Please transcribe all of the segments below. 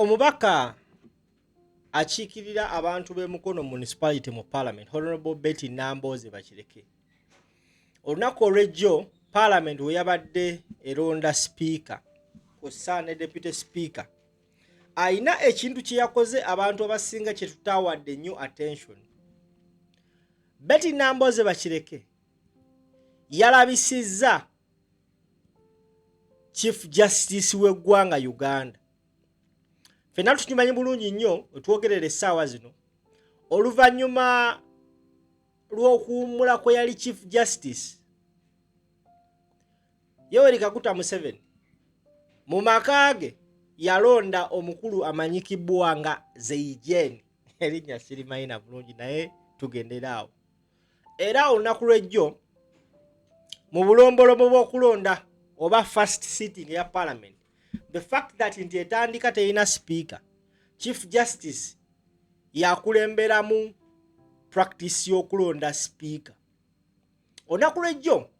omubaka achiikirira abantu b'emukono municipality mu parliament Honorable Betty Nambooze Bakireke olunaku olw'ejjo parliament we yabadde eronda speaker kw'ossa ne deputy speaker ayina ekintu kye yakoze abantu abasinga kye tutawadde nnyo attention. Betty Nambooze Bakireke yalabisizza Chief Justice w'eggwanga Uganda. Fenna tukimanyi bulungi nnyo otwogerera essaawa zino oluvannyuma lw'okuwummula kwe yali Chief Justice Yoweri Kaguta Museveni mu maka ge yalonda omukulu amanyikibwa nga Zeijen erinnya sirimanyi na bulungi naye tugenderaawo. Era olunaku lw'ejjo mu bulombolomo bw'okulonda oba first sitting ya parliament, the fact that nti etandika terina speaker, Chief Justice yakulemberamu practice y'okulonda speaker. Olunaku lw'ejjo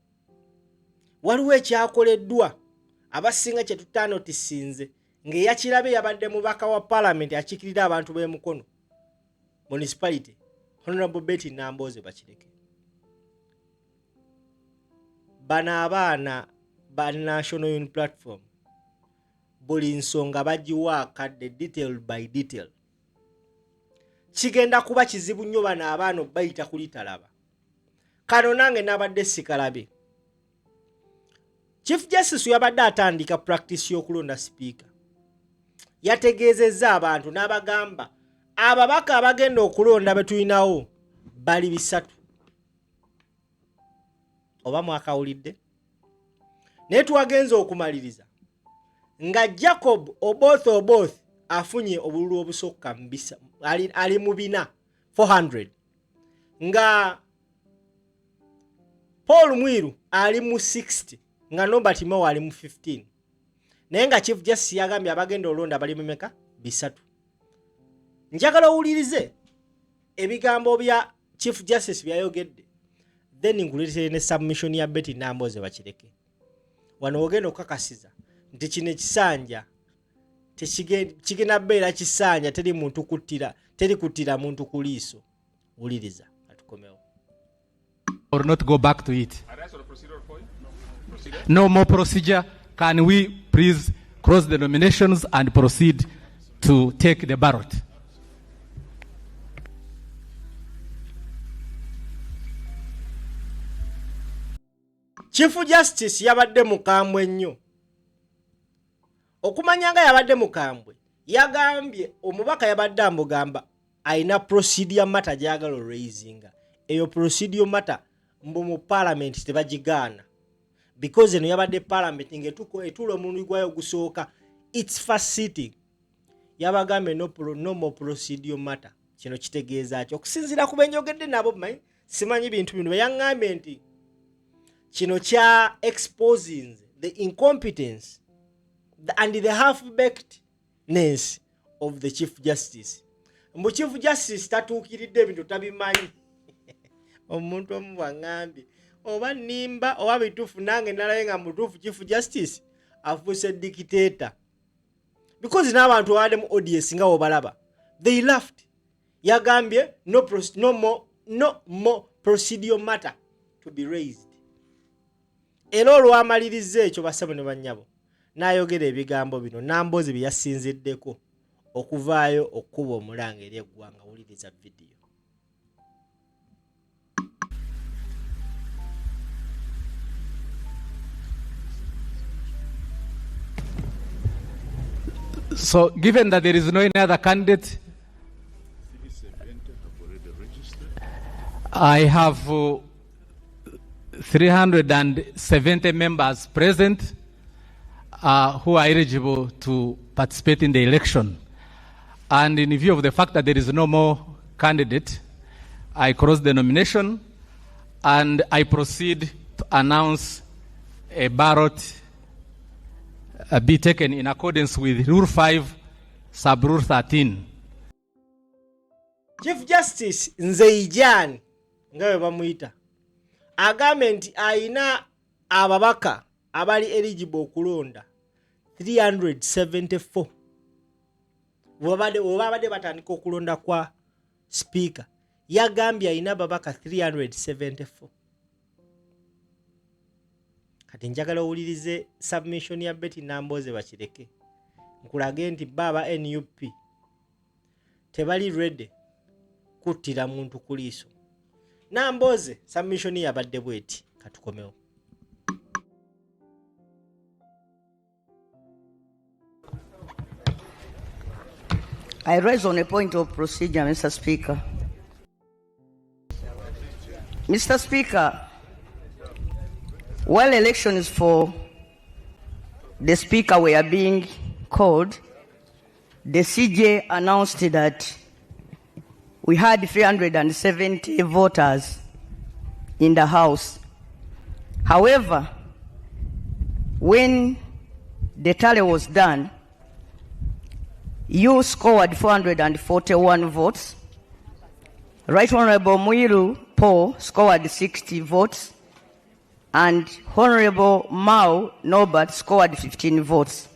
waliwo ekyakoleddwa abasinga kye tutanotisinze ng'eyakirabe yabadde mubaka wa parliament akiikirira abantu b'emukono municipality Honorable Betty Nambooze Bakireke. Bano abaana ba National Unity Platform buli nsonga bagiwa akadde detail by detail. Kigenda kuba kizibu nnyo bano abaana bayita kulitalaba. Kano nange nabadde sikalabe. Chief Justice yabadde atandika practice y'okulonda speaker. Yategeezezza abantu n'abagamba ababaka abagenda okulonda betulinawo bali 3. Oba mwakawulidde? Naye twagenza okumaliriza nga Jacob Oboth afunye obululu obusokka mbisa ali mu 400 nga Paul Mwiru ali mu 60 nga Norbert Mao ali mu 15 naye nga Chief Justice yagambye abagenda olonda bali mu meka 3. Njagala owulirize ebigambo bya Chief Justice byayogedde then nguletere ne submission ya Betty Nambooze Bakireke. Wano ogenda okukakasiza nti kino ekisanja kigenda beera kisanja teri muntu kuttira teri kuttira muntu ku liiso. Wuliriza atukomewo. Or not go back to it. No more procedure. Can we please close the nominations and proceed to take the ballot? Chief Justice yabadde mukambwe nnyo. Okumanya nga yabadde mukambwe, yagambye omubaka yabadde amugamba ayina procedure matter gyagala raisinga. Eyo procedure matter mbu mu parliament tebagigaana. Because eno yabadde parliament ngetulo omuntu gwayo gusooka its first sitting. Yabagambe no more procedure matter. Kino kitegeeza ki okusinziira ku benjogedde nabo simanyi bintu bino yaŋŋambye nti kino kya exposing the incompetence and the half-bakedness of the Chief Justice. Mbu Chief Justice tatuukiridde ebintu tabimanyi. Omuntu omu bw'aŋŋambye oba nimba oba bituufu nange nalabe nga mutuufu Chief Justice afuuse dictator. Because n'abantu abadde mu audience nga obalaba they laughed. Yagambye no more procedure matter to be raised. Era olwamaliriza ekyo basabo ne bannyabo n'ayogera ebigambo bino Nambooze bye yasinziddeko okuvaayo okuba omulanga eri eggwanga. Wuliriza video. So given that there is no any other candidate, I have 370 members present who are eligible to participate in the election. And in view of the fact that there is no more candidate, I close the nomination and I proceed to announce a ballot be taken in accordance with Rule 5, Sub-Rule 13. Chief Justice Nzeijan ngawe bamuyita agambe nti ayina ababaka abali eligible okulonda 374 obabadde batandika okulonda kwa speaker yagambye alina babaka 374. Kati njagala owulirize submission ya Betty Nambooze Bakireke nkulage nti baba NUP tebali ready kuttira muntu ku liiso. Nambooze submission yabadde bweti katukomewo. I rise on a point of procedure, Mr. Speaker. Mr. Speaker, while elections for the Speaker were being called, the CJ announced that we had 370 voters in the House. However, when the tally was done, you scored 441 votes. Right Honorable Muiru Paul scored 60 votes, and Honorable Mao Norbert scored 15 votes,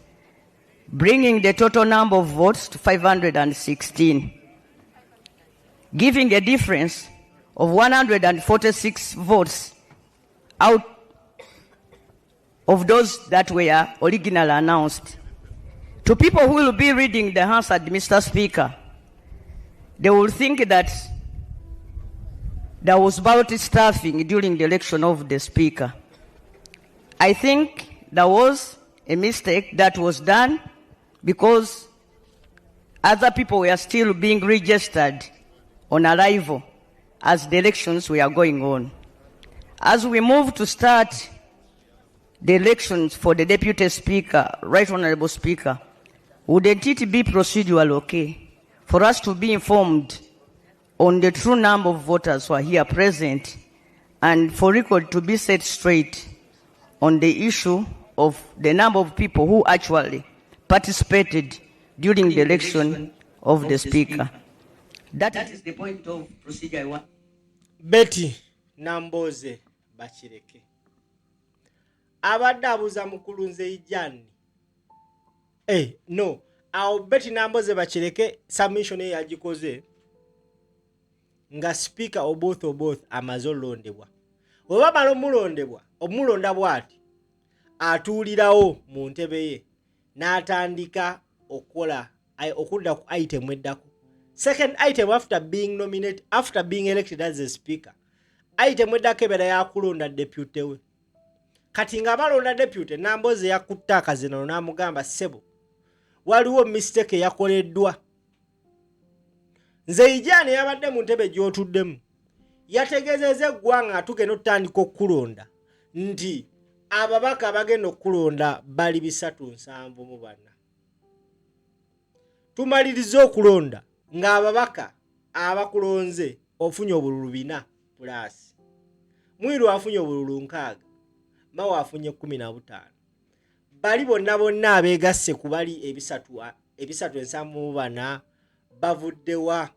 bringing the total number of votes to 516, giving a difference of 146 votes out of those that were originally announced. To people who will be reading the answer, Mr. Speaker, they will think that there was ballot stuffing during the election of the Speaker. I think there was a mistake that was done because other people were still being registered on arrival as the elections were going on. As we move to start the elections for the Deputy Speaker, Right Honorable Speaker, wouldn't it be procedural okay for us to be informed on the true number of voters who are here present and for record to be set straight on the issue of the number of people who actually participated during the election of the Speaker? That is the point of procedure I want. Betty Nambooze Bakireke abadde abuuza Mukulunze Ijani. No, awo Betty Nambooze Bakireke submission ye yagikoze nga speaker oboth amaze olondebwa. Bwe bamala omulonda bw'ati atuulirawo mu ntebe ye n'atandika okudda ku item eddako. Second item after being elected as a speaker, item eddako ebeera yakulonda deputy we. Kati nga balonda deputy, Nambooze yakutte akazino n'amugamba ssebo waliwo mistake yakoleddwa. Nze Ijani yabadde mu ntebe gy'otuddemu yategeezezza eggwanga nga tugenda okutandika okukulonda nti ababaka abagenda okukulonda bali 374. Tumaliriza okulonda ng'ababaka abakulonze ofunye obululu 4+. Muiru afunye obululu 6, Mao afunye 15. Bali bonna abeegasse ku bali 374 bavuddewa.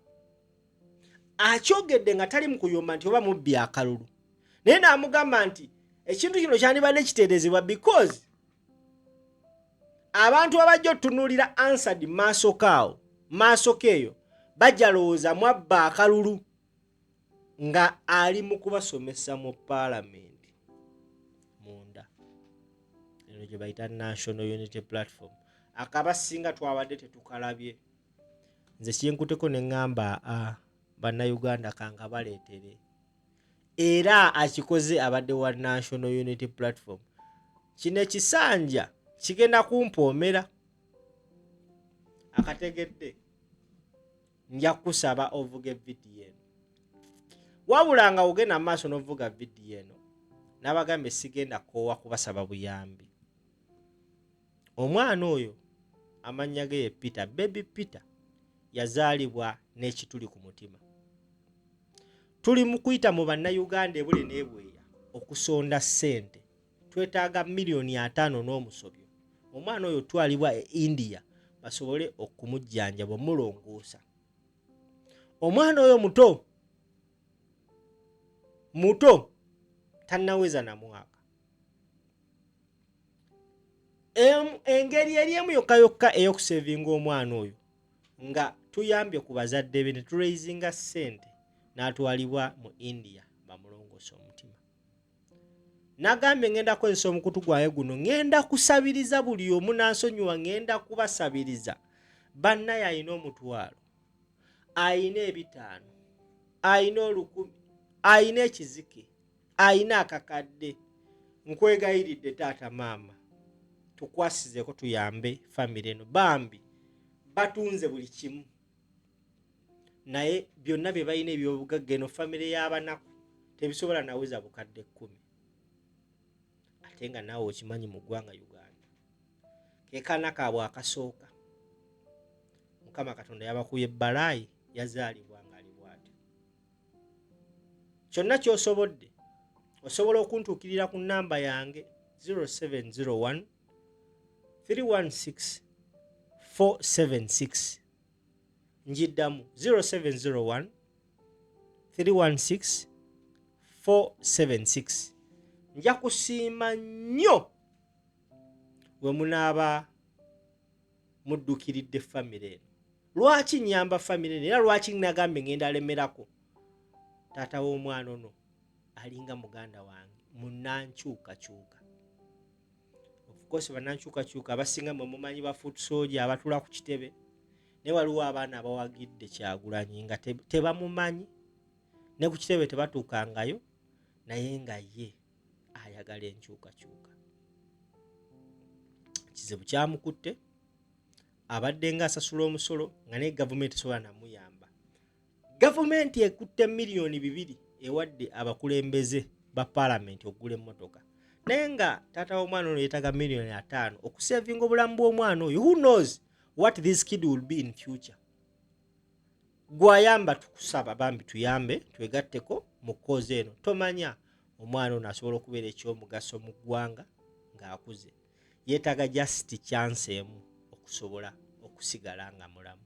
Akyogedde nga tali mu kuyomba nti oba mubbi akalulu. Naye n'amugamba nti ekintu kino kyandibadde kiteerezebwa because abantu abajja otunuulira answered maaso keeyo bajja lowooza mwabba akalulu nga ali mu kubasomesa mu Parliament munda. Eno gye bayita National Unity Platform. Akabasinga twabadde tetukalabye. Nze kyenkuteko ne ngamba bannayuganda kanga baleetere. Era akikoze abadde wa National Unity Platform. Kino ekisanja kigenda kumpoomera. Akategedde nja kusaba ovuga vidiyo eno. Wabula nga ogenda maaso n'ovuga vidiyo eno n'abagambe sigenda koowa kubasaba buyambi. Omwana oyo amannya ge ye Peter, Baby Peter, yazaalibwa n'ekituli ku mutima. Tuli mu kuyita mu bannayuganda ebule n'ebweya okusonda ssente. Twetaaga $5,000,000 n'omusobyo. Omwana oyo twalibwa e India basobole okumujjanjaba omulongoosa. Omwana oyo muto tannaweza na mwaka. Engeri eri emu yokka ey'okusevinga omwana oyo nga tuyambye ku bazadde be ne turaisinga ssente n'atwalibwa mu India bamulongoosa omutima. Nagambye ngenda kukozesa omukutu gwaye guno ngenda kusabiriza buli omu n'ansonyiwa, ngenda kubasabiriza. Bannaye ayina omutwalo, ayina 500, ayina 1000, ayina ekizike, ayina akakadde. Nkwegayiridde taata maama, tukwasizeko tuyambe famire eno. Bambi batunze buli kimu naye byonna bye balina ebyobugagga eno famire y'abanaku tebisobola naweza bukadde 10. Ate nga naawe okimanyi mu ggwanga Uganda keekaana kaabwe akasooka Mukama Katonda yabakuye ebbalaayi yazaalibwa ng'ali bw'atyo. Kyonna ky'osobodde osobola okuntuukirira ku nnamba yange 0701 316 476. Njiddamu 0701 316 476. Nja kusiima nnyo we munaaba muddukiridde famire eno. Lwaki nyamba famire eno era lwaki nagambye ngenda alemerako? Taata w'omwana ono alinga muganda wange munnankyukakyuka. Of course bannankyukakyuka abasinga mwe mumanyi ba foot soldier abatula ku kitebe, ne waliwo abaana abawagidde Kyagulanyi nga tebamumanyi ne ku kitebe tebatuukangayo, naye nga ye ayagala enkyukakyuka. Kizibu kyamukutte, abadde nga asasula omusolo nga ne gavumenti esobola namuyamba. Gavumenti ekutte $2 million ewadde abakulembeze ba parliament okugula emmotoka, naye nga taata w'omwana ono yeetaga $5 million okusevinga obulamu bw'omwana oyo. Who knows what this kid will be in future? Gwayamba tukusaba bambi tuyambe twegatteko mu kozi eno. Tomanya omwana ono asobola okubeera ekyomugaso mu ggwanga ng'akuze. Yeetaga just chance emu okusobola okusigala nga mulamu.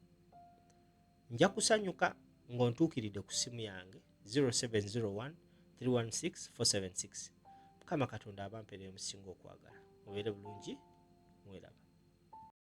Nja kusanyuka ng'ontuukiridde ku simu yange 0701 316 476. Mukama Katonda abampeera emusinga okwagala. Mubeere bulungi, mweraba.